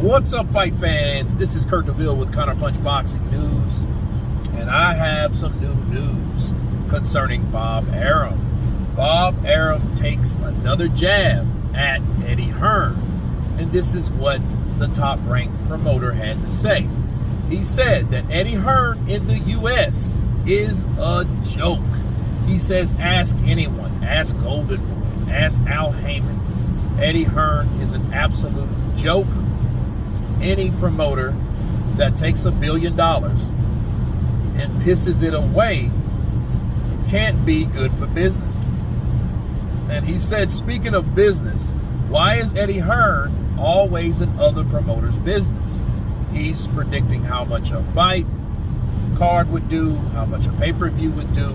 What's up, fight fans? This is Kurt DeVille with Counterpunched Boxing News, and I have some new news concerning Bob Arum. Bob Arum takes another jab at Eddie Hearn, and this is what the top-ranked promoter had to say. He said that Eddie Hearn in the U.S. is a joke. He says, ask anyone, ask Golden Boy, ask Al Heyman. Eddie Hearn is an absolute joke. Any promoter that takes $1 billion and pisses it away can't be good for business. And he said, speaking of business, why is Eddie Hearn always in other promoters' business? He's predicting how much a fight card would do, how much a pay-per-view would do,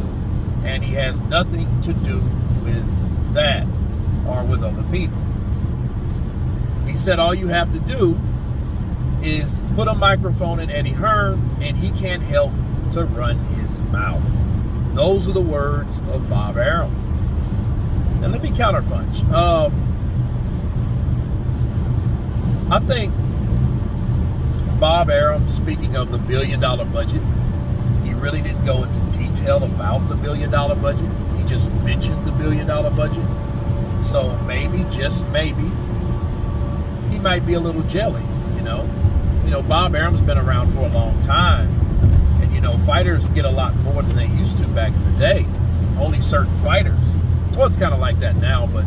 and he has nothing to do with that or with other people. He said all you have to do is put a microphone in Eddie Hearn and he can't help to run his mouth. Those are the words of Bob Arum. And let me counterpunch. I think Bob Arum, speaking of the $1 billion budget, he really didn't go into detail about the $1 billion budget. He just mentioned the $1 billion budget. So maybe, just maybe, he might be a little jelly, you know. Bob Arum's been around for a long time, and fighters get a lot more than they used to back in the day. Only certain fighters. Well, it's kind of like that now, but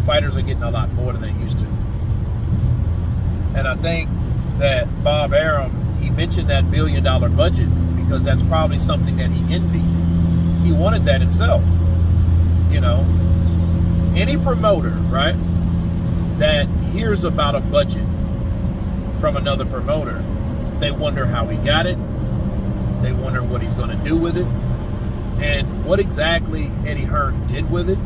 fighters are getting a lot more than they used to. And I think that Bob Arum, he mentioned that $1 billion budget because that's probably something that he envied. He wanted that himself. Any promoter, right, that hears about a budget from another promoter, they wonder how he got it. They wonder what he's going to do with it. And what exactly Eddie Hearn did with it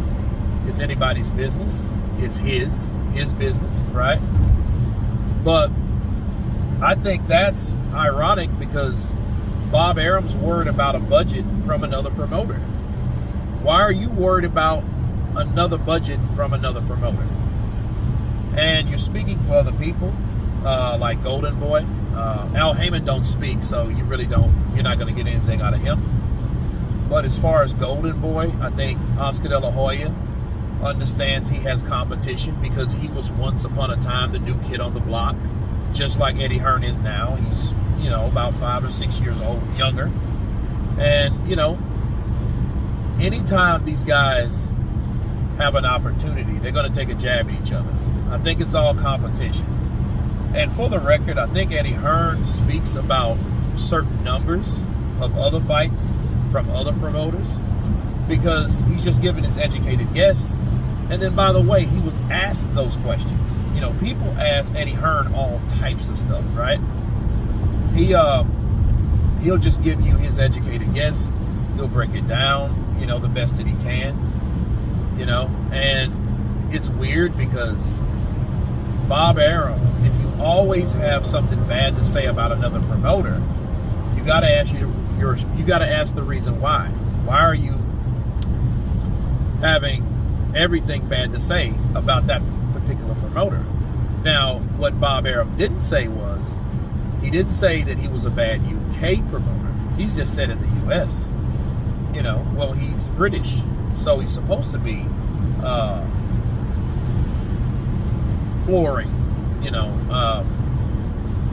is anybody's business. It's his business, right? But I think that's ironic because Bob Arum's worried about a budget from another promoter. Why are you worried about another budget from another promoter? And you're speaking for other people, like Golden Boy. Al Heyman don't speak, so you're not going to get anything out of him. But as far as Golden Boy, I think Oscar De La Hoya understands he has competition because he was once upon a time the new kid on the block, just like Eddie Hearn is now. He's, about 5 or 6 years old, younger. And, anytime these guys have an opportunity, they're going to take a jab at each other. I think it's all competition. And for the record, I think Eddie Hearn speaks about certain numbers of other fights from other promoters because he's just giving his educated guess. And then, by the way, he was asked those questions. People ask Eddie Hearn all types of stuff, right? He'll just give you his educated guess. He'll break it down, the best that he can, and it's weird because Bob Arum, if you always have something bad to say about another promoter, you got to ask you got to ask the reason why. Why are you having everything bad to say about that particular promoter? Now, what Bob Arum didn't say was, he didn't say that he was a bad UK promoter. He's just said in the US. Well, he's British, so he's supposed to be flooring.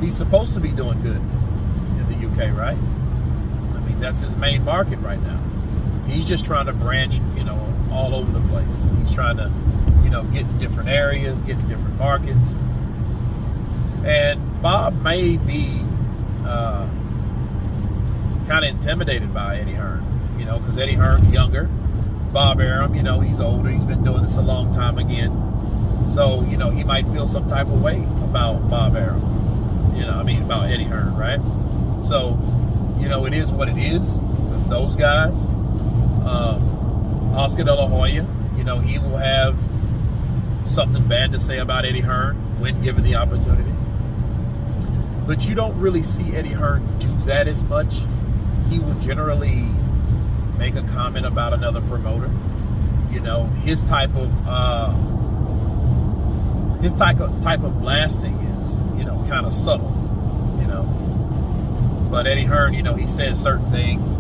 He's supposed to be doing good in the UK, right? I mean, that's his main market right now. He's just trying to branch, all over the place. He's trying to, get in different areas, get in different markets. And Bob may be kind of intimidated by Eddie Hearn, because Eddie Hearn's younger. Bob Arum, he's older. He's been doing this a long time again. So, he might feel some type of way about Bob Arum. About Eddie Hearn, right? So, it is what it is with those guys. Oscar De La Hoya, he will have something bad to say about Eddie Hearn when given the opportunity. But you don't really see Eddie Hearn do that as much. He will generally make a comment about another promoter. His type of his type of blasting is, kind of subtle, But Eddie Hearn, he says certain things.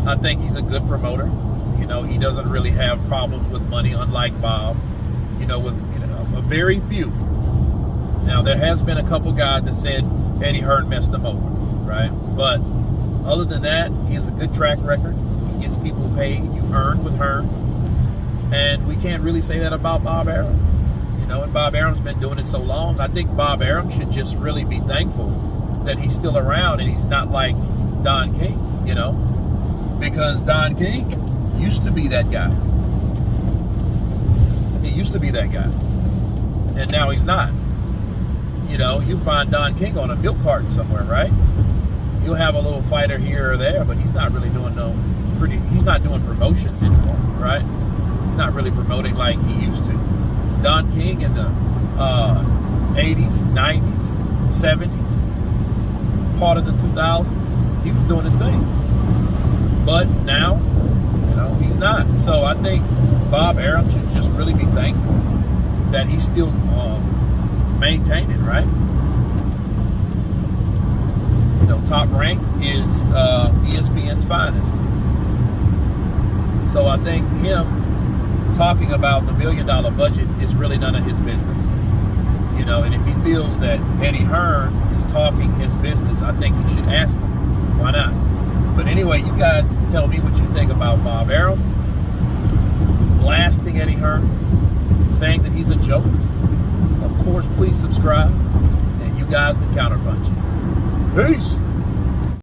I think he's a good promoter. He doesn't really have problems with money, unlike Bob. With a very few. Now there has been a couple guys that said Eddie Hearn messed them over, right? But other than that, he has a good track record. He gets people paid. You earn with Hearn, and we can't really say that about Bob Arum. And Bob Arum's been doing it so long. I think Bob Arum should just really be thankful that he's still around and he's not like Don King, because Don King used to be that guy. He used to be that guy, and now he's not. You find Don King on a milk carton somewhere, right? He'll have a little fighter here or there, but he's not really doing he's not doing promotion anymore, right? He's not really promoting like he used to. Don King in the 80s, 90s, 70s, part of the 2000s, he was doing his thing. But now, he's not. So I think Bob Arum should just really be thankful that he's still maintaining, right? Top Rank is ESPN's finest. So I think him talking about the $1 billion budget is really none of his business. And if he feels that Eddie Hearn is talking his business, I think he should ask him. Why not? But anyway, you guys tell me what you think about Bob Arum blasting Eddie Hearn, saying that he's a joke. Of course, please subscribe. And you guys been Counterpunched. Peace.